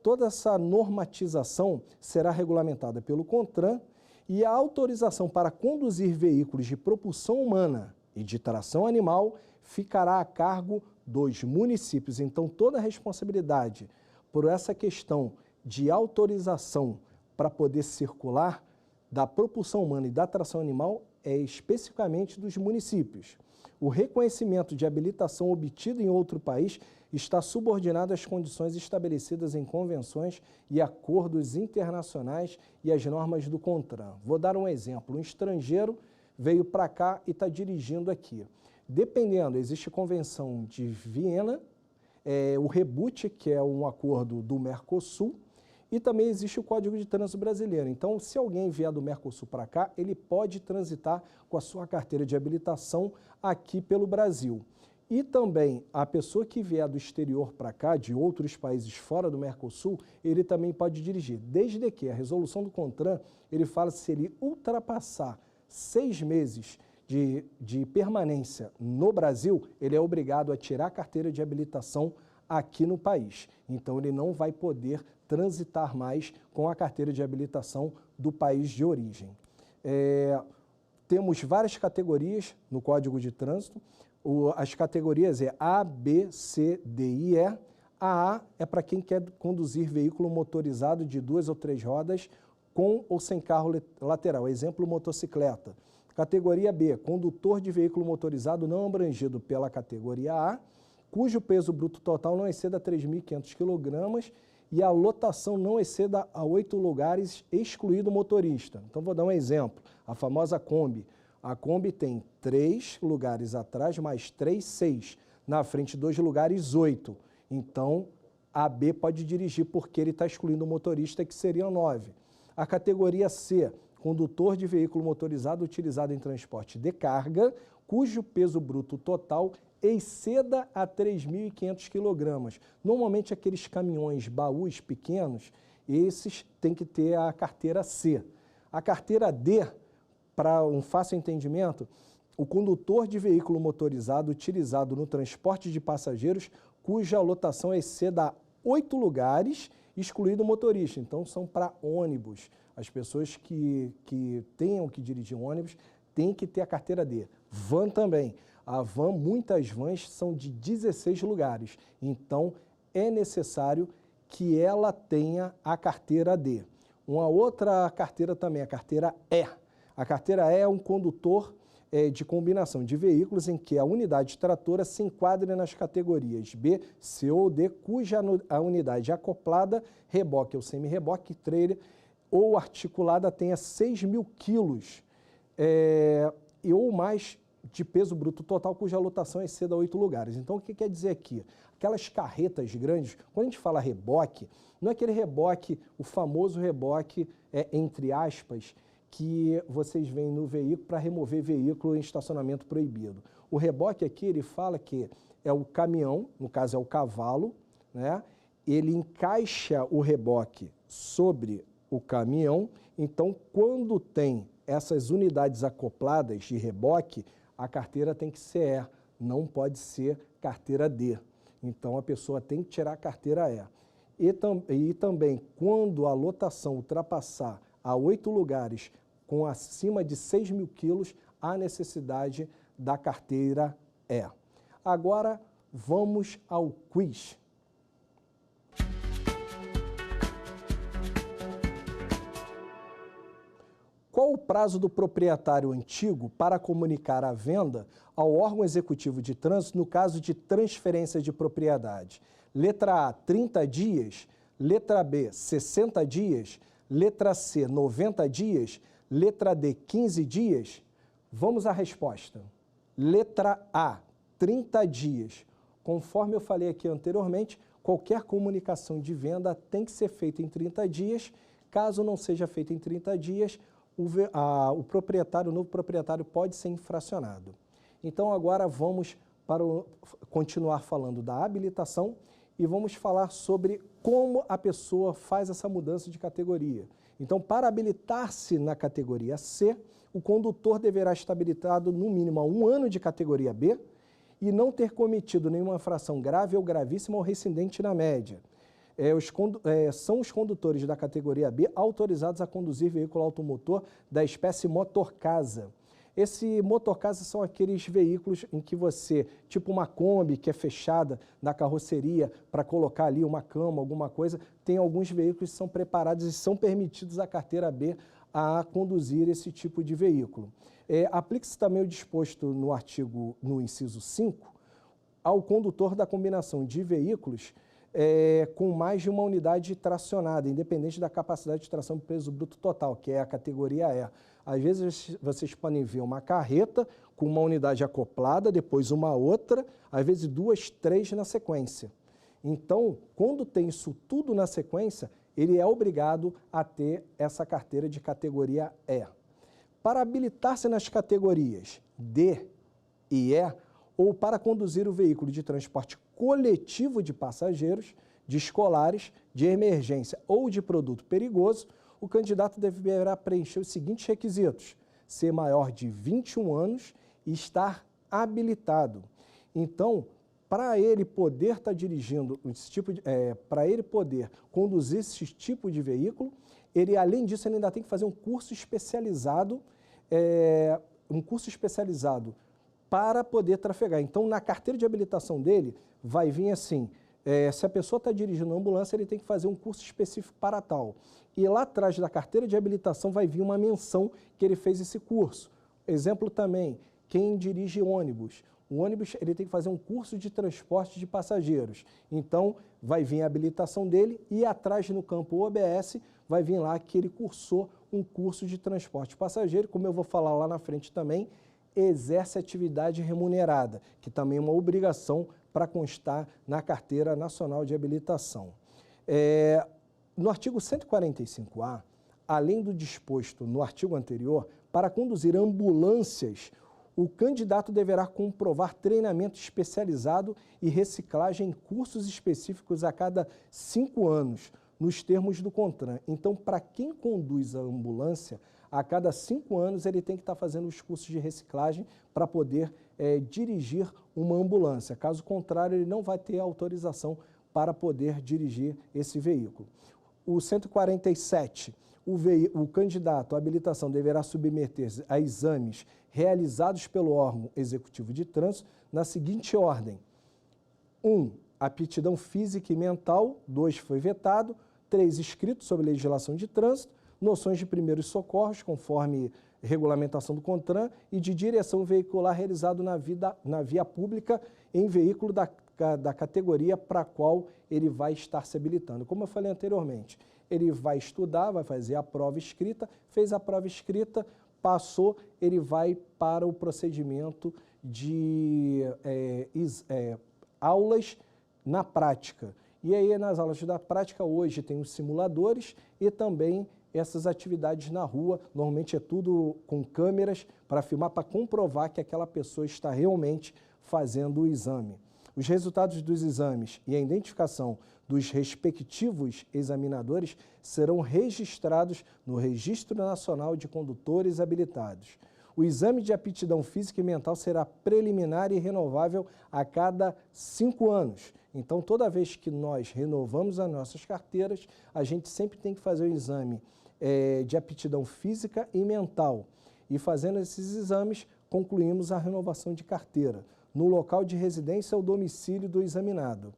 Toda essa normatização será regulamentada pelo CONTRAN e a autorização para conduzir veículos de propulsão humana e de tração animal ficará a cargo dos municípios. Então, toda a responsabilidade por essa questão de autorização para poder circular da propulsão humana e da tração animal é especificamente dos municípios. O reconhecimento de habilitação obtido em outro país está subordinado às condições estabelecidas em convenções e acordos internacionais e às normas do CONTRAN. Vou dar um exemplo. Um estrangeiro veio para cá e está dirigindo aqui. Dependendo, existe a Convenção de Viena, o REBUT, que é um acordo do Mercosul, e também existe o Código de Trânsito Brasileiro. Então, se alguém vier do Mercosul para cá, ele pode transitar com a sua carteira de habilitação aqui pelo Brasil. E também a pessoa que vier do exterior para cá, de outros países fora do Mercosul, ele também pode dirigir. Desde que a resolução do CONTRAN, ele fala que se ele ultrapassar 6 meses de permanência no Brasil, ele é obrigado a tirar a carteira de habilitação aqui no país. Então, ele não vai poder transitar mais com a carteira de habilitação do país de origem. Temos várias categorias no Código de Trânsito. As categorias A, B, C, D e E. A é para quem quer conduzir veículo motorizado de 2 ou 3 rodas com ou sem carro lateral. Exemplo, motocicleta. Categoria B, condutor de veículo motorizado não abrangido pela categoria A, cujo peso bruto total não exceda 3.500 kg e a lotação não exceda a 8 lugares, excluído o motorista. Então, vou dar um exemplo. A famosa Kombi. A Kombi tem 3 lugares atrás, mais 3, 6. Na frente, 2 lugares, 8. Então, a B pode dirigir porque ele está excluindo o motorista, que seriam 9. A categoria C, condutor de veículo motorizado utilizado em transporte de carga, cujo peso bruto total exceda a 3.500 kg. Normalmente, aqueles caminhões, baús pequenos, esses têm que ter a carteira C. A carteira D, para um fácil entendimento, o condutor de veículo motorizado utilizado no transporte de passageiros, cuja lotação exceda 8 lugares, excluído o motorista. Então, são para ônibus. As pessoas que tenham que dirigir um ônibus têm que ter a carteira D. Van também. A van, muitas vans são de 16 lugares. Então, é necessário que ela tenha a carteira D. Uma outra carteira também, a carteira E. A carteira E é um condutor de combinação de veículos em que a unidade tratora se enquadra nas categorias B, C ou D, cuja a unidade acoplada, reboque ou semi-reboque, trailer ou articulada tenha 6.000 quilos ou mais de peso bruto total, cuja lotação exceda 8 lugares. Então, o que quer dizer aqui? Aquelas carretas grandes, quando a gente fala reboque, não é aquele reboque, o famoso reboque, entre aspas, que vocês veem no veículo para remover veículo em estacionamento proibido. O reboque aqui, ele fala que é o caminhão, no caso é o cavalo, né? Ele encaixa o reboque sobre o caminhão, então quando tem essas unidades acopladas de reboque, a carteira tem que ser E, não pode ser carteira D. Então a pessoa tem que tirar a carteira E. E também, quando a lotação ultrapassar a 8 lugares com acima de 6.000 quilos, há necessidade da carteira E. Agora, vamos ao quiz. Qual o prazo do proprietário antigo para comunicar a venda ao órgão executivo de trânsito no caso de transferência de propriedade? Letra A, 30 dias. Letra B, 60 dias. Letra C, 90 dias. Letra D, 15 dias? Vamos à resposta. Letra A, 30 dias. Conforme eu falei aqui anteriormente, qualquer comunicação de venda tem que ser feita em 30 dias. Caso não seja feita em 30 dias, o novo proprietário pode ser infracionado. Então agora vamos continuar falando da habilitação e vamos falar sobre como a pessoa faz essa mudança de categoria. Então, para habilitar-se na categoria C, o condutor deverá estar habilitado no mínimo a 1 ano de categoria B e não ter cometido nenhuma infração grave ou gravíssima ou reincidente na média. São os condutores da categoria B autorizados a conduzir veículo automotor da espécie motorcasa. Esse motorcasa são aqueles veículos em que você, tipo uma Kombi que é fechada na carroceria para colocar ali uma cama, alguma coisa, tem alguns veículos que são preparados e são permitidos a carteira B a conduzir esse tipo de veículo. Aplica-se também o disposto no inciso 5 ao condutor da combinação de veículos com mais de uma unidade tracionada, independente da capacidade de tração do peso bruto total, que é a categoria E. Às vezes vocês podem ver uma carreta com uma unidade acoplada, depois uma outra, às vezes 2, 3 na sequência. Então, quando tem isso tudo na sequência, ele é obrigado a ter essa carteira de categoria E. Para habilitar-se nas categorias D e E, ou para conduzir o veículo de transporte coletivo de passageiros, de escolares, de emergência ou de produto perigoso, o candidato deverá preencher os seguintes requisitos: ser maior de 21 anos e estar habilitado. Então, para ele poder estar dirigindo para ele poder conduzir esse tipo de veículo, ele, além disso, ele ainda tem que fazer um curso especializado, para poder trafegar. Então, na carteira de habilitação dele, vai vir assim, se a pessoa está dirigindo uma ambulância, ele tem que fazer um curso específico para tal. E lá atrás da carteira de habilitação vai vir uma menção que ele fez esse curso. Exemplo também, quem dirige ônibus. O ônibus ele tem que fazer um curso de transporte de passageiros. Então, vai vir a habilitação dele e atrás no campo OBS vai vir lá que ele cursou um curso de transporte passageiro, como eu vou falar lá na frente também, exerce atividade remunerada, que também é uma obrigação para constar na Carteira Nacional de Habilitação. No artigo 145-A, além do disposto no artigo anterior, para conduzir ambulâncias, o candidato deverá comprovar treinamento especializado e reciclagem em cursos específicos a cada 5 anos, nos termos do CONTRAN. Então, para quem conduz a ambulância, a cada 5 anos ele tem que estar fazendo os cursos de reciclagem para poder dirigir uma ambulância. Caso contrário, ele não vai ter autorização para poder dirigir esse veículo. O 147, o candidato à habilitação deverá submeter-se a exames realizados pelo órgão executivo de trânsito na seguinte ordem: 1. Aptidão física e mental. 2. Foi vetado. 3. Escrito sobre legislação de trânsito. Noções de primeiros socorros, conforme regulamentação do CONTRAN, e de direção veicular realizado na via pública em veículo da categoria para a qual ele vai estar se habilitando. Como eu falei anteriormente, ele vai estudar, vai fazer a prova escrita, fez a prova escrita, passou, ele vai para o procedimento de aulas na prática. E aí, nas aulas da prática, hoje tem os simuladores e também essas atividades na rua, normalmente é tudo com câmeras para filmar, para comprovar que aquela pessoa está realmente fazendo o exame. Os resultados dos exames e a identificação dos respectivos examinadores serão registrados no Registro Nacional de Condutores Habilitados. O exame de aptidão física e mental será preliminar e renovável a cada 5 anos. Então, toda vez que nós renovamos as nossas carteiras, a gente sempre tem que fazer o exame de aptidão física e mental. E fazendo esses exames, concluímos a renovação de carteira no local de residência ou domicílio do examinado.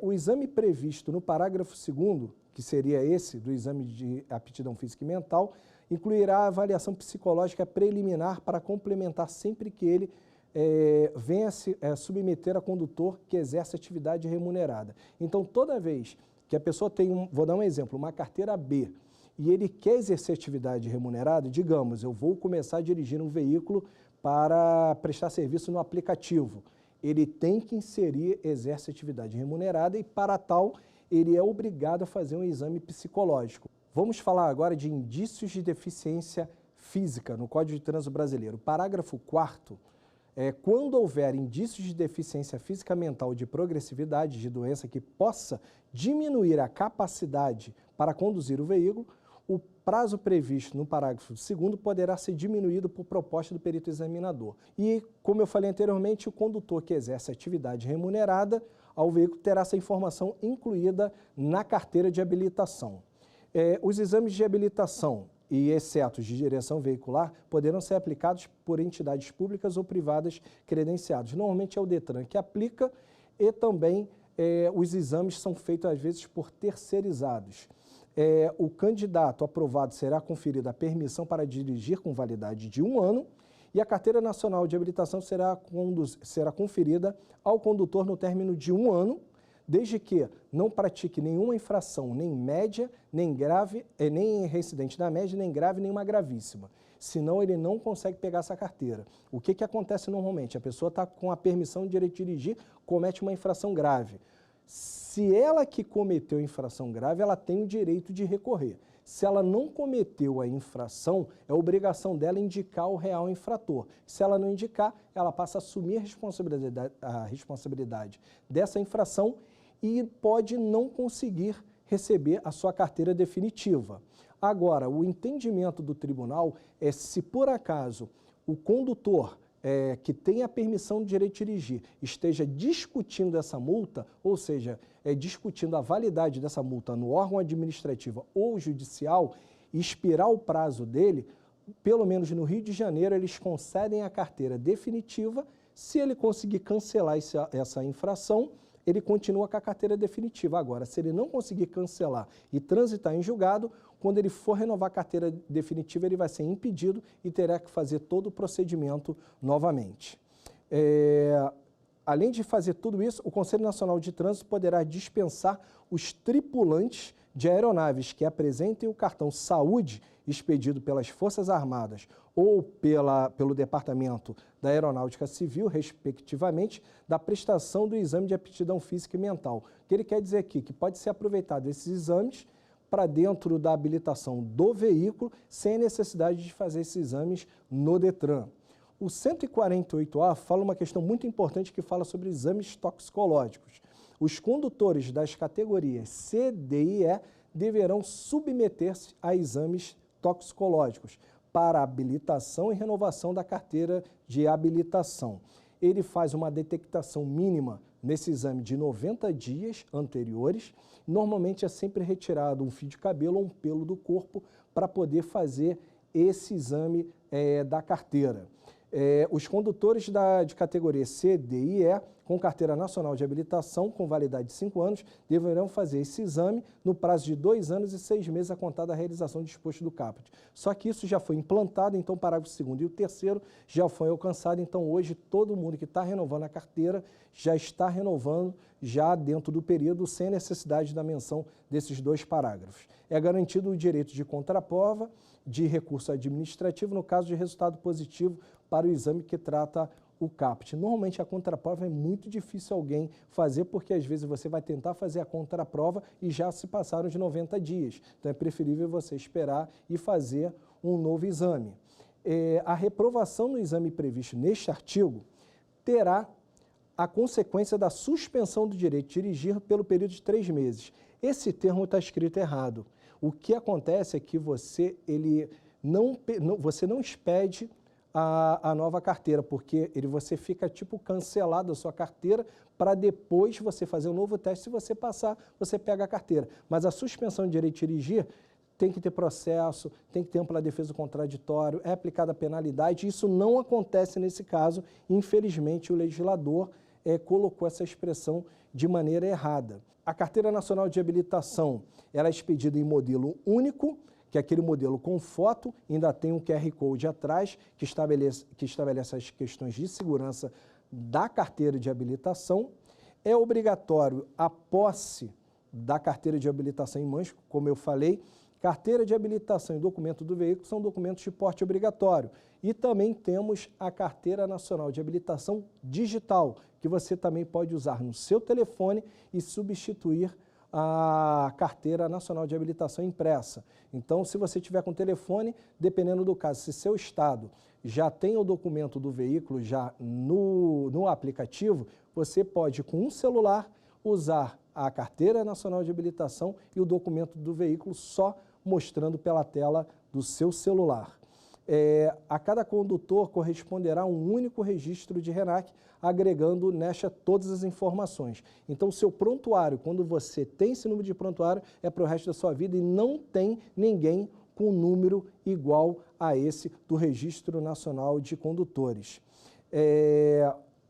O exame previsto no parágrafo 2º, que seria esse do exame de aptidão física e mental, incluirá a avaliação psicológica preliminar para complementar sempre que ele venha se submeter a condutor que exerce atividade remunerada. Então, toda vez que a pessoa tem, vou dar um exemplo, uma carteira B, e ele quer exercer atividade remunerada, digamos, eu vou começar a dirigir um veículo para prestar serviço no aplicativo. Ele tem que inserir, exerce atividade remunerada e, para tal, ele é obrigado a fazer um exame psicológico. Vamos falar agora de indícios de deficiência física no Código de Trânsito Brasileiro. Parágrafo 4º, quando houver indícios de deficiência física mental de progressividade de doença que possa diminuir a capacidade para conduzir o veículo, o prazo previsto no parágrafo 2º poderá ser diminuído por proposta do perito examinador. E, como eu falei anteriormente, o condutor que exerce atividade remunerada ao veículo terá essa informação incluída na carteira de habilitação. Os exames de habilitação e excetos de direção veicular poderão ser aplicados por entidades públicas ou privadas credenciadas. Normalmente é o DETRAN que aplica e também os exames são feitos às vezes por terceirizados. O candidato aprovado será conferida a permissão para dirigir com validade de 1 ano e a carteira nacional de habilitação será conferida ao condutor no término de 1 ano, desde que não pratique nenhuma infração, nem média, nem grave, nem reincidente na média, nem grave, nem uma gravíssima. Senão ele não consegue pegar essa carteira. O que acontece normalmente? A pessoa está com a permissão de direito de dirigir, comete uma infração grave. Se ela que cometeu a infração grave, ela tem o direito de recorrer. Se ela não cometeu a infração, é obrigação dela indicar o real infrator. Se ela não indicar, ela passa a assumir a responsabilidade dessa infração e pode não conseguir receber a sua carteira definitiva. Agora, o entendimento do tribunal é se por acaso o condutor que tem a permissão de direito de dirigir esteja discutindo essa multa, ou seja, discutindo a validade dessa multa no órgão administrativo ou judicial, e expirar o prazo dele, pelo menos no Rio de Janeiro, eles concedem a carteira definitiva. Se ele conseguir cancelar essa infração, ele continua com a carteira definitiva. Agora, se ele não conseguir cancelar e transitar em julgado, quando ele for renovar a carteira definitiva, ele vai ser impedido e terá que fazer todo o procedimento novamente. Além de fazer tudo isso, o Conselho Nacional de Trânsito poderá dispensar os tripulantes de aeronaves que apresentem o cartão Saúde expedido pelas Forças Armadas ou pelo Departamento da Aeronáutica Civil, respectivamente, da prestação do exame de aptidão física e mental. O que ele quer dizer aqui? Que pode ser aproveitado esses exames para dentro da habilitação do veículo, sem necessidade de fazer esses exames no DETRAN. O 148A fala uma questão muito importante que fala sobre exames toxicológicos. Os condutores das categorias C, D e E deverão submeter-se a exames toxicológicos para habilitação e renovação da carteira de habilitação. Ele faz uma detectação mínima nesse exame de 90 dias anteriores. Normalmente é sempre retirado um fio de cabelo ou um pelo do corpo para poder fazer esse exame da carteira. Os condutores de categoria C, D e E, com carteira nacional de habilitação com validade de 5 anos, deverão fazer esse exame no prazo de 2 anos e 6 meses a contar da realização do disposto do caput. Só que isso já foi implantado, então o parágrafo 2º e o 3º já foi alcançado, então hoje todo mundo que está renovando a carteira já está renovando já dentro do período, sem necessidade da menção desses 2 parágrafos. É garantido o direito de contraprova, de recurso administrativo, no caso de resultado positivo para o exame que trata o caput. Normalmente a contraprova é muito difícil alguém fazer, porque às vezes você vai tentar fazer a contraprova e já se passaram de 90 dias. Então é preferível você esperar e fazer um novo exame. A reprovação no exame previsto neste artigo terá a consequência da suspensão do direito de dirigir pelo período de 3 meses. Esse termo está escrito errado. O que acontece é que você não expede a nova carteira, porque você fica tipo cancelado da sua carteira para depois você fazer um novo teste. Se você passar, você pega a carteira. Mas a suspensão de direito de dirigir tem que ter processo, tem que ter ampla defesa contraditório, é aplicada a penalidade. Isso não acontece nesse caso. Infelizmente, o legislador colocou essa expressão de maneira errada. A Carteira Nacional de Habilitação ela é expedida em modelo único, que é aquele modelo com foto, ainda tem um QR Code atrás, que estabelece as questões de segurança da carteira de habilitação. É obrigatório a posse da carteira de habilitação em mãos, como eu falei, Carteira de habilitação e documento do veículo são documentos de porte obrigatório. E também temos a Carteira Nacional de Habilitação Digital, que você também pode usar no seu telefone e substituir a Carteira Nacional de Habilitação impressa. Então, se você tiver com telefone, dependendo do caso, se seu estado já tem o documento do veículo já no aplicativo, você pode, com um celular, usar a Carteira Nacional de Habilitação e o documento do veículo só mostrando pela tela do seu celular. A cada condutor corresponderá um único registro de RENAC, agregando nesta todas as informações. Então, o seu prontuário, quando você tem esse número de prontuário, é para o resto da sua vida e não tem ninguém com número igual a esse do Registro Nacional de Condutores.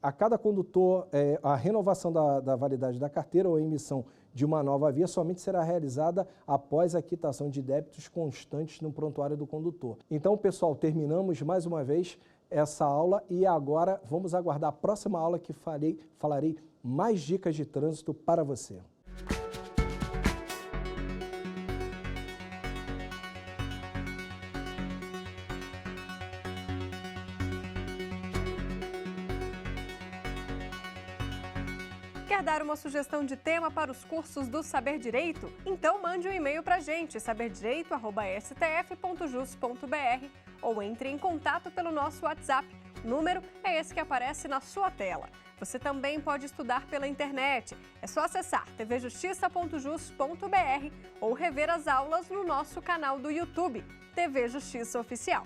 A cada condutor, a renovação da validade da carteira ou a emissão de uma nova via somente será realizada após a quitação de débitos constantes no prontuário do condutor. Então, pessoal, terminamos mais uma vez essa aula e agora vamos aguardar a próxima aula que falarei mais dicas de trânsito para você. Quer dar uma sugestão de tema para os cursos do Saber Direito? Então mande um e-mail para a gente, saberdireito@stf.jus.br, ou entre em contato pelo nosso WhatsApp. O número é esse que aparece na sua tela. Você também pode estudar pela internet. É só acessar tvjustiça.jus.br ou rever as aulas no nosso canal do YouTube, TV Justiça Oficial.